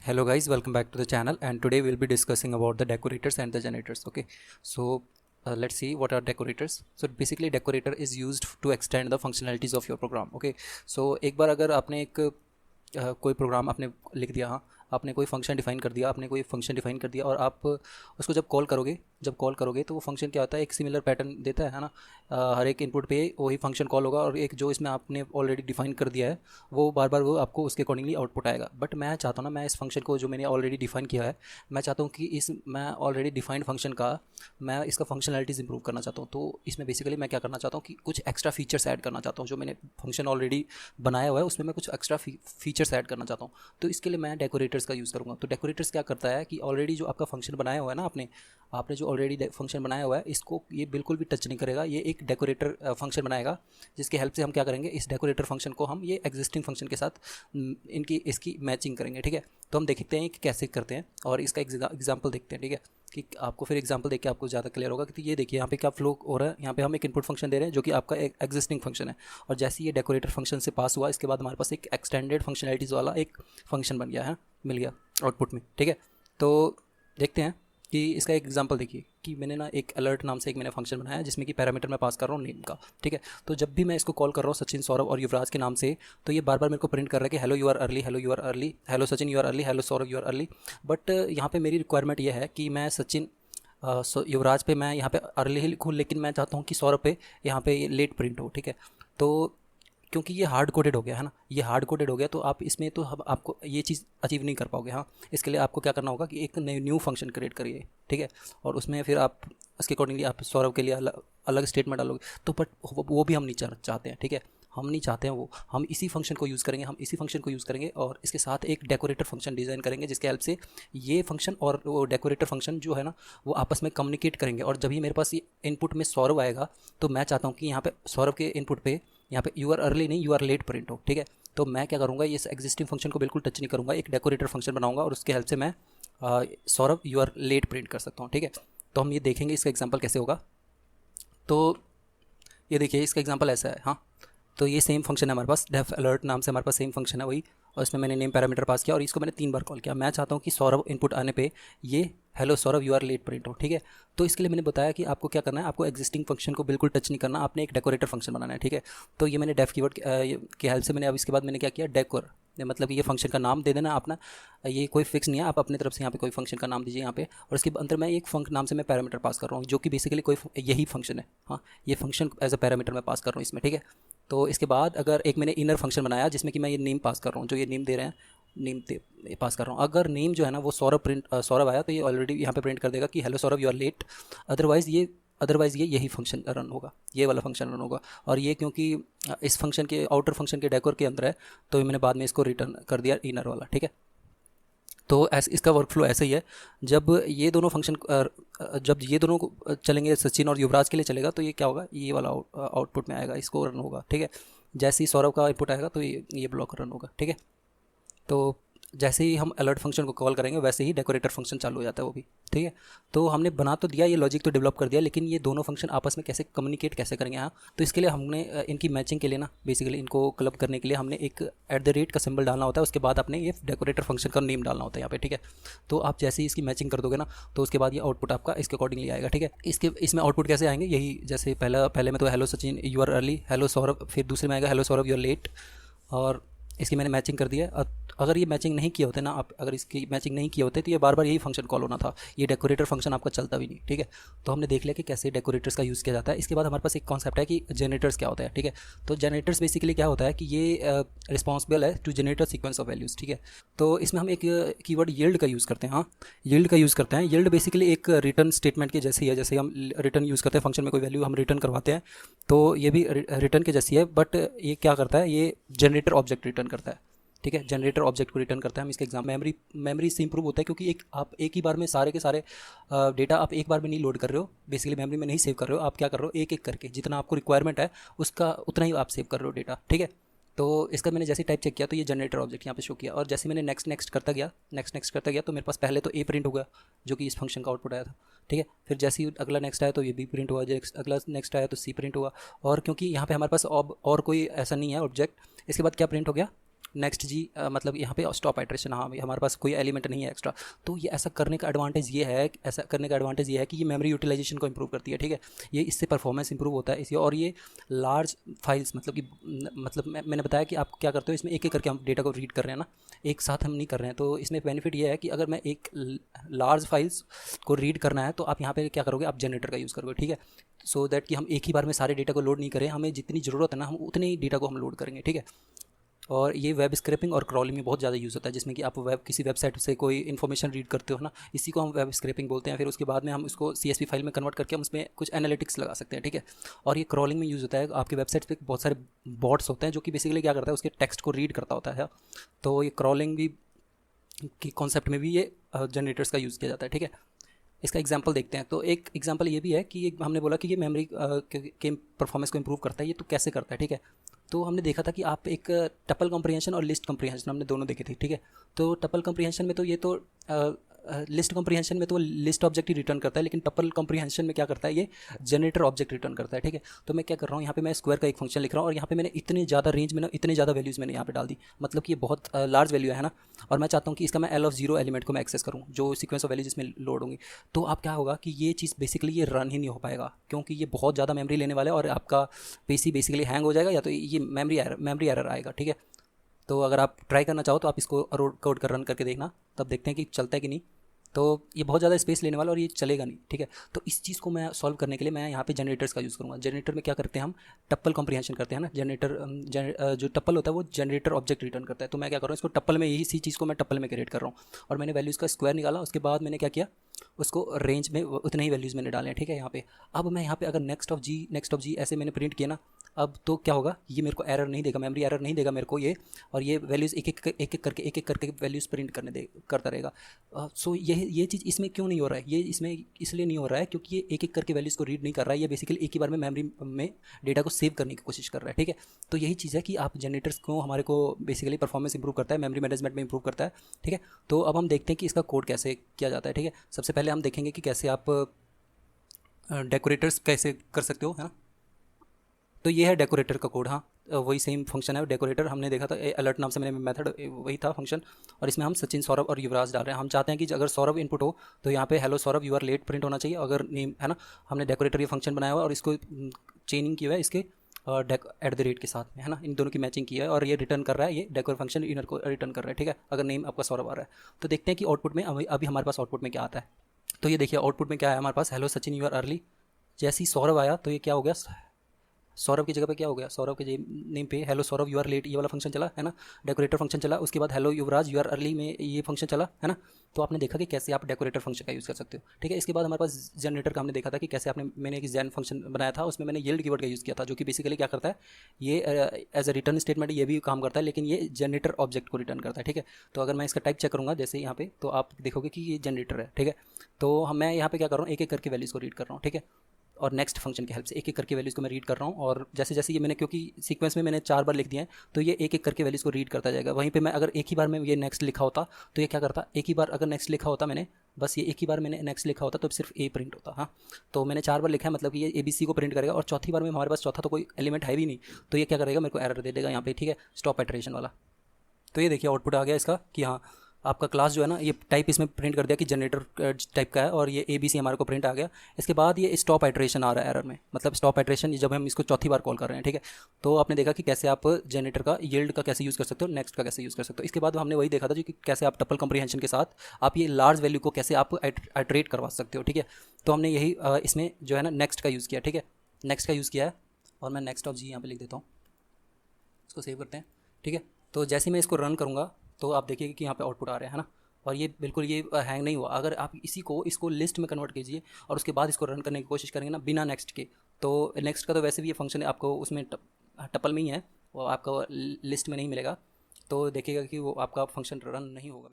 Hello guys, welcome back to the channel, and today we'll be discussing about the decorators and the generators. Okay, so let's see what are decorators. So basically decorator is used to extend the functionalities of your program. Okay, so एक बार अगर आपने एक कोई programme आपने लिख दिया, हाँ आपने कोई फंक्शन डिफाइन कर दिया, आपने कोई फंक्शन डिफाइन कर दिया और आप उसको जब कॉल करोगे तो वो फंक्शन क्या होता है, एक सिमिलर पैटर्न देता है ना। हर एक इनपुट पे वही फंक्शन कॉल होगा और एक जो इसमें आपने ऑलरेडी डिफाइन कर दिया है वो बार बार वो आपको उसके अकॉर्डिंगली आउटपुट आएगा। बट मैं चाहता हूँ ना, मैं इस फंक्शन को जो मैंने ऑलरेडी डिफाइन किया है, मैं चाहता हूँ कि इस मैं ऑलरेडी डिफाइंड फंक्शन का मैं इसका फंक्शनलिटीज़ इंप्रूव करना चाहता हूँ। तो इसमें बेसिकली मैं क्या करना चाहता हूँ कि कुछ एक्स्ट्रा फीचर्स ऐड करना चाहता हूँ। जो मैंने फंक्शन ऑलरेडी बनाया हुआ है उसमें मैं कुछ एक्स्ट्रा फीचर्स ऐड करना चाहता हूँ। तो इसके लिए मैं डेकोरेटर्स का यूज़ करूँगा। तो डेकोरेटर्स क्या करता है कि ऑलरेडी जो आपका फंक्शन बनाया हुआ है ना, आपने जो ऑलरेडी फंक्शन बनाया हुआ है, इसको ये बिल्कुल भी टच नहीं करेगा। ये एक डेकोरेटर फंक्शन बनाएगा जिसकी हेल्प से हम क्या करेंगे, इस डेकोरेटर फंक्शन को हम ये एग्जिस्टिंग फंक्शन के साथ इसकी मैचिंग करेंगे। ठीक है, तो हम देखते हैं कि कैसे करते हैं और इसका एग्जाम्पल देखते हैं। ठीक है, कि आपको फिर एग्जांपल देख के आपको ज़्यादा क्लियर होगा कि ये देखिए यहाँ पे क्या फ्लो हो रहा है। यहाँ पे हम एक इनपुट फंक्शन दे रहे हैं जो कि आपका एक एग्जिस्टिंग फंक्शन है, और जैसे ये डेकोरेटर फंक्शन से पास हुआ, इसके बाद हमारे पास एक एक्सटेंडेड फंक्शनलिटीज़ वाला एक फंक्शन बन गया है, मिल गया आउटपुट में। ठीक है, तो देखते हैं कि इसका एक एग्जांपल देखिए कि मैंने ना एक अलर्ट नाम से एक मैंने फंक्शन बनाया है जिसमें कि पैरामीटर मैं पास कर रहा हूँ नेम का। ठीक है, तो जब भी मैं इसको कॉल कर रहा हूँ सचिन, सौरभ और युवराज के नाम से, तो ये बार बार मेरे को प्रिंट कर रहा है कि hello you are early, hello you are early, hello Sachin you are early, hello Saurabh you are early. But यहाँ पे मेरी रिक्वायरमेंट ये है कि मैं सचिन युवराज पे मैं यहाँ पे अर्ली ही लिखूँ, लेकिन मैं चाहता हूँ कि सौरभ पे यहाँ पे ये लेट प्रिंट हो। ठीक है, तो क्योंकि ये हार्ड कोडेड हो गया है ना, ये हार्ड कोडेड हो गया, तो आप इसमें तो हम आपको ये चीज़ अचीव नहीं कर पाओगे। हाँ, इसके लिए आपको क्या करना होगा कि एक न्यू फंक्शन क्रिएट करिए। ठीक है, और उसमें फिर आप उसके अकॉर्डिंगली आप सौरभ के लिए अलग स्टेटमेंट डालोगे। तो बट वो भी हम नहीं चाहते हैं। ठीक है, हम नहीं चाहते हैं वो, हम इसी फंक्शन को यूज़ करेंगे, हम इसी फंक्शन को यूज़ करेंगे और इसके साथ एक डेकोरेटर फंक्शन डिज़ाइन करेंगे जिसके हेल्प से ये फंक्शन और वो डेकोरेटर फंक्शन जो है ना वो आपस में कम्युनिकेट करेंगे। और जब ही मेरे पास ये इनपुट में सौरभ आएगा तो मैं चाहता हूँ कि यहाँ पे सौरभ के इनपुट पे यहाँ पे यू आर अर्ली नहीं यू आर लेट प्रिंट हो। ठीक है, तो मैं क्या करूँगा, ये एग्जिस्टिंग फंक्शन को बिल्कुल टच नहीं करूँगा, एक डेकोरेटर फंक्शन बनाऊँगा और उसके हेल्प से मैं Saurabh you are late print कर सकता हूँ। ठीक है, तो हम ये देखेंगे इसका एग्जाम्पल कैसे होगा। तो ये देखिए इसका एग्जाम्पल ऐसा है। हाँ, तो ये सेम फंक्शन है हमारे पास, डेफ अलर्ट नाम से हमारे पास सेम फंक्शन है वही, और इसमें मैंने नेम पैरामीटर पास किया और इसको मैंने 3 बार कॉल किया। मैं चाहता हूँ कि सौरभ इनपुट आने पे ये hello Saurabh you are late print हो। ठीक है, तो इसके लिए मैंने बताया कि आपको क्या करना है, आपको एग्जिस्टिंग फंक्शन को बिल्कुल टच नहीं करना, आपने एक डेकोरेटर फंक्शन बनाना है। ठीक है, तो ये मैंने डेफ कीवर्ड की हेल्प से मैंने अब इसके बाद मैंने क्या किया, डेकोर, मतलब कि ये फंक्शन का नाम दे देना अपना, ये कोई फिक्स नहीं है, आप अपनी तरफ से यहाँ पे कोई फंक्शन का नाम दीजिए यहाँ पे, और इसके अंदर मैं एक फंक्शन नाम से मैं पैरामीटर पास कर रहा हूँ जो कि बेसिकली कोई यही फंक्शन है। हाँ, ये फंक्शन एज अ पैरामीटर मैं पास कर रहा हूँ इसमें। ठीक है, तो इसके बाद अगर एक मैंने इनर फंक्शन बनाया जिसमें कि मैं ये नेम पास कर रहा हूँ, जो ये नेम दे रहे हैं नेम पास कर रहा हूँ। अगर नेम जो है ना वो सौरभ आया तो ये ऑलरेडी यहाँ पे प्रिंट कर देगा कि hello Saurabh you are late. Otherwise ये यही फंक्शन रन होगा, ये वाला फंक्शन रन होगा। और ये क्योंकि इस फंक्शन के आउटर फंक्शन के डेकोर के अंदर है तो मैंने बाद में इसको रिटर्न कर दिया इनर वाला। ठीक है, तो ऐसे इसका वर्कफ्लो ऐसे ही है। जब ये दोनों को चलेंगे, सचिन और युवराज के लिए चलेगा, तो ये क्या होगा, ये वाला आउटपुट में आएगा, इसको रन होगा। ठीक है, जैसे ही सौरभ का इनपुट आएगा तो ये ब्लॉक रन होगा। ठीक है, तो जैसे ही हम अलर्ट फंक्शन को कॉल करेंगे वैसे ही डेकोरेटर फंक्शन चालू हो जाता है वो भी। ठीक है, तो हमने बना तो दिया, ये लॉजिक तो डेवलप कर दिया, लेकिन ये दोनों फंक्शन आपस में कैसे कम्युनिकेट कैसे करेंगे। हाँ, तो इसके लिए हमने इनकी मैचिंग के लिए ना, बेसिकली इनको क्लब करने के लिए हमने एक @@ का सिंबल डालना होता है, उसके बाद आपने ये डेकोरेटर फंक्शन का नेम डालना होता है यहाँ पे। ठीक है, तो आप जैसे ही इसकी मैचिंग कर दोगे ना तो उसके बाद ये आउटपुट आपका इसके अकॉर्डिंगली आएगा। ठीक है, इसमें आउटपुट कैसे आएंगे, यही जैसे पहले में तो hello Sachin you are early, hello Saurabh, फिर दूसरे में आएगा hello Saurabh you are late, और इसकी मैंने मैचिंग कर दिया है। अगर ये मैचिंग नहीं किए होते ना, आप अगर इसकी मैचिंग नहीं किए होते तो ये बार बार यही फंक्शन कॉल होना था, ये डेकोरेटर फंक्शन आपका चलता भी नहीं। ठीक है, तो हमने देख लिया कि कैसे डेकोरेटर्स का यूज़ किया जाता है। इसके बाद हमारे पास एक कॉन्सेप्ट है कि जनरेटर्स क्या होता है। ठीक है, तो जनरेटर्स बेसिकली क्या होता है कि ये रिस्पॉन्सिबल है to generate a sequence of values. ठीक है, तो इसमें हम एक कीवर्ड यील्ड का यूज़ करते हैं। हाँ, यील्ड का यूज़ करते हैं। यील्ड बेसिकली एक रिटर्न स्टेटमेंट के जैसी है, जैसे हम रिटर्न यूज़ करते हैं, फंक्शन में कोई वैल्यू हम रिटर्न करवाते हैं, तो ये भी रिटर्न के जैसी है। बट ये क्या करता है, ये जनरेटर ऑब्जेक्ट रिटर्न करता है। ठीक है, जनरेटर ऑब्जेक्ट को रिटर्न करता है। हम इसके एग्जाम मेमोरी से इंप्रूव होता है, क्योंकि आप एक ही बार में सारे के सारे डेटा आप एक बार में नहीं लोड कर रहे हो, बेसिकली मेमोरी में नहीं सेव कर रहे हो, आप क्या कर रहे हो, एक एक करके जितना आपको रिक्वायरमेंट है उसका उतना ही आप सेव कर रहे हो डेटा। ठीक है, तो इसका मैंने जैसे टाइप चेक किया तो ये जनरेटर ऑब्जेक्ट यहाँ पे शो किया, और जैसे मैंने नेक्स्ट करता गया तो मेरे पास पहले तो ए प्रिंट होगा जो कि इस फंक्शन का आउटपुट आया था। ठीक है, फिर जैसे ही अगला नेक्स्ट आया तो ये बी प्रिंट हुआ, अगला नेक्स्ट आया तो सी प्रिंट हुआ, और क्योंकि यहाँ पे हमारे पास और कोई ऐसा नहीं है ऑब्जेक्ट, इसके बाद क्या प्रिंट हो गया, नेक्स्ट जी मतलब यहाँ पे स्टॉप आइट्रेशन, हाँ हमारे पास कोई एलिमेंट नहीं है एक्स्ट्रा। तो ये ऐसा करने का एडवांटेज ये है कि ये मेमोरी यूटिलाइजेशन को इंप्रूव करती है, ठीक है। ये इससे परफॉर्मेंस इंप्रूव होता है इसी, और ये लार्ज फाइल्स मतलब कि मैंने बताया कि आप क्या करते हो, इसमें एक एक करके हम डेटा को रीड कर रहे हैं ना, एक साथ हम नहीं कर रहे हैं। तो इसमें बेनिफिट ये है कि अगर मैं एक लार्ज फाइल्स को रीड करना है तो आप यहाँ पे क्या करोगे, आप जनरेटर का यूज़ करोगे, ठीक है। सो दैट कि हम एक ही बार में सारे डेटा को लोड नहीं करें, हमें जितनी ज़रूरत है ना हम उतने ही डेटा को हम लोड करेंगे, ठीक है। और ये वेब स्क्रैपिंग और क्रॉलिंग में बहुत ज़्यादा यूज़ होता है, जिसमें कि आप किसी वेबसाइट से कोई इन्फॉर्मेशन रीड करते हो ना, इसी को हम वेब स्क्रैपिंग बोलते हैं। फिर उसके बाद में हम उसको CSV फाइल में कन्वर्ट करके हम उसमें कुछ एनालिटिक्स लगा सकते हैं, ठीक है। और ये क्रॉलिंग में यूज़ होता है, आपकी वेबसाइट पे बहुत सारे बॉट्स होते हैं जो कि बेसिकली क्या करता है, उसके टेक्स्ट को रीड करता होता है। तो ये क्रॉलिंग भी की कॉन्सेप्ट में भी ये जनरेटर्स का यूज़ किया जाता है, ठीक है। इसका एग्जांपल देखते हैं। तो एक एग्जांपल ये भी है कि हमने बोला कि ये मेमोरी के परफॉर्मेंस को इंप्रूव करता है, ये तो कैसे करता है, ठीक है। तो हमने देखा था कि आप एक टपल कॉम्प्रिहेंशन और लिस्ट कॉम्प्रिहेंशन हमने दोनों देखे थे, ठीक है। तो टपल कॉम्प्रिहेंशन में तो ये तो लिस्ट कॉम्प्रिहेंशन में तो लिस्ट ऑब्जेक्ट ही रिटर्न करता है, लेकिन टपल कॉम्प्रिहेंशन में क्या करता है, ये जनरेटर ऑब्जेक्ट रिटर्न करता है, ठीक है। तो मैं क्या कर रहा हूँ, यहाँ पे मैं स्क्वायर का एक फंक्शन लिख रहा हूँ और यहाँ पे मैंने इतने ज़्यादा रेंज में ना इतने ज़्यादा वैल्यूज़ मैंने यहाँ पे डाल दी, मतलब कि ये बहुत लार्ज वैल्यू है ना। और मैं चाहता हूँ कि इसका मैं L0 एलिमेंट को मैं एक्सेस करूँ, जो सीक्वेंस ऑफ वैल्यू जिसमें लोड होंगी। तो आप क्या होगा कि ये चीज़ बेसिकली ये रन ही नहीं हो पाएगा, क्योंकि ये बहुत ज़्यादा मेमोरी लेने वाला है और आपका PC बेसिकली हैंग हो जाएगा, या तो ये मेमोरी एरर आएगा, ठीक है। तो अगर आप ट्राई करना चाहो तो आप इसको कोड कर रन करके देखना, तब देखते हैं कि चलता है कि नहीं। तो ये बहुत ज़्यादा स्पेस लेने वाला और ये चलेगा नहीं, ठीक है। तो इस चीज़ को मैं सॉल्व करने के लिए मैं यहाँ पे जनरेटर्स का यूज़ करूँगा। जनरेटर में क्या करते हैं, हम टप्पल कॉम्प्रिहेंशन करते हैं ना। जो टप्पल होता है वो जनरेटर ऑब्जेक्ट रिटर्न करता है। तो मैं क्या कर रहा हूँ, इसको टप्पल में इसी चीज़ को मैं टप्पल में क्रिएट कर रहा हूँ और मैंने वैल्यूज़ का स्क्वायर निकाला। उसके बाद मैंने क्या किया, उसको रेंज में उतने ही वैल्यूज़ मैंने डाले हैं, ठीक है। यहाँ पे अब मैं यहाँ पे अगर नेक्स्ट ऑफ जी ऐसे मैंने प्रिंट किया ना, अब तो क्या होगा, ये मेरे को एरर नहीं देगा, मेमोरी एरर नहीं देगा मेरे को ये, और ये वैल्यूज़ एक एक करके वैल्यूज़ प्रिंट करता रहेगा। सो ये चीज़ इसमें क्यों नहीं हो रहा है, ये इसमें इसलिए नहीं हो रहा है क्योंकि ये एक एक करके वैल्यूज़ को रीड नहीं कर रहा है, ये बेसिकली एक ही बार में मेमोरी में डेटा को सेव करने की कोशिश कर रहा है, ठीक है। तो यही चीज़ है कि आप जनरेटर्स को हमारे को बेसिकली परफॉर्मेंस इंप्रूव करता है, मेमोरी मैनेजमेंट में इंप्रूव करता है, ठीक है। तो अब हम देखते हैं कि इसका कोड कैसे किया जाता है, ठीक है। सबसे पहले हम देखेंगे कि कैसे आप डेकोरेटर्स कैसे कर सकते हो, है ना। तो ये है डेकोरेटर का कोड, हाँ वही सेम फंक्शन है डेकोरेटर, हमने देखा था अलर्ट नाम से मैंने मेथड वही था फंक्शन। और इसमें हम सचिन, सौरभ और युवराज डाल रहे हैं। हम चाहते हैं कि अगर सौरभ इनपुट हो तो यहाँ पे hello Saurabh you are late print होना चाहिए, अगर नेम है ना। हमने डेकोरेटर ये फंक्शन बनाया हुआ है और इसको चेनिंग किया हुआ है इसके @@ के साथ में, है ना। इन दोनों की मैचिंग की है और ये रिटर्न कर रहा है, ये डेकोर फंक्शन इनर को रिटर्न कर रहा है, ठीक है, अगर नेम आपका सौरभ आ रहा है। तो देखते हैं कि आउटपुट में अभी हमारे पास आउटपुट में क्या आता है। तो ये देखिए आउटपुट में क्या है हमारे पास, hello Sachin you are early. जैसे ही सौरभ आया तो ये क्या हो गया, सौरभ की जगह पे क्या हो गया, सौरभ के नेम पे hello Saurabh you are late ये वाला फंक्शन चला, है ना, डेकोरेटर फंक्शन चला। उसके बाद hello Yuvraj you are early में ये फंक्शन चला, है ना। तो आपने देखा कि कैसे आप डेकोरेटर फंक्शन का यूज़ कर सकते हो, ठीक है। इसके बाद हमारे पास जनरेटर का हमने देखा था कि कैसे मैंने एक जैन फंक्शन बनाया था, उसमें मैंने यील्ड कीवर्ड का यूज़ किया था, जो कि बेसिकली क्या करता है, ये एज अ रिटर्न स्टेटमेंट ये भी काम करता है, लेकिन ये जनरेटर ऑब्जेक्ट को रिटर्न करता है, ठीक है। तो अगर मैं इसका टाइप चेक करूँगा जैसे यहाँ पे, तो आप देखोगे कि ये जनरेटर है, ठीक है। तो मैं यहाँ पे क्या कर रहा हूँ, एक एक करके वैल्यूज़ को रीड कर रहा हूँ, ठीक है। और नेक्स्ट फंक्शन की हेल्प से एक एक करके वैल्यूज़ को मैं रीड कर रहा हूँ। और जैसे जैसे ये मैंने, क्योंकि सीक्वेंस में मैंने 4 बार लिख दिया है, तो ये एक एक करके वैल्यूज़ को रीड करता जाएगा। वहीं पे मैं अगर एक ही बार में ये नेक्स्ट लिखा होता तो ये क्या करता, एक ही बार अगर नेक्स्ट लिखा होता मैंने, बस ये एक ही बार मैंने नेक्स्ट लिखा होता तो सिर्फ ए प्रिंट होता, हाँ। तो मैंने 4 बार लिखा है, मतलब कि ये ABC को प्रिंट करेगा, और चौथी बार में हमारे पास चौथा तो कोई एलिमेंट है भी नहीं, तो ये क्या करेगा, मेरे को एरर दे देगा यहाँ पे, ठीक है, स्टॉप आइटरेशन वाला। तो ये देखिए आउटपुट आ गया इसका कि हाँ आपका क्लास जो है ना, ये टाइप इसमें प्रिंट कर दिया कि जनरेटर टाइप का है, और ये ABC हमारे को प्रिंट आ गया। इसके बाद ये स्टॉप आइटरेशन आ रहा है एरर में, मतलब स्टॉप आइटरेशन जब हम इसको चौथी बार कॉल कर रहे हैं, ठीक है। तो आपने देखा कि कैसे आप जनरेटर का यील्ड का कैसे यूज़ कर सकते हो, नेक्स्ट का कैसे यूज़ कर सकते हो। इसके बाद हमने वही देखा था जो कि कैसे आप टपल कॉम्प्रिहेंशन के साथ आप ये लार्ज वैल्यू को कैसे आप आइटरेट करवा सकते हो, ठीक है। तो हमने यही इसमें जो है ना नेक्स्ट का यूज़ किया, ठीक है, नेक्स्ट का यूज़ किया है। और मैं नेक्स्ट ऑफ जी यहाँ पे लिख देता हूँ, इसको सेव करते हैं, ठीक है। तो जैसे मैं इसको रन करूँगा तो आप देखिएगा कि यहाँ पे आउटपुट आ रहा है ना, और ये बिल्कुल ये हैंग नहीं हुआ। अगर आप इसको लिस्ट में कन्वर्ट कीजिए और उसके बाद इसको रन करने की कोशिश करेंगे ना बिना नेक्स्ट के, तो नेक्स्ट का तो वैसे भी ये फंक्शन है आपको उसमें टपल में ही है, वो आपको लिस्ट में नहीं मिलेगा। तो देखिएगा कि वो आपका फंक्शन रन नहीं होगा।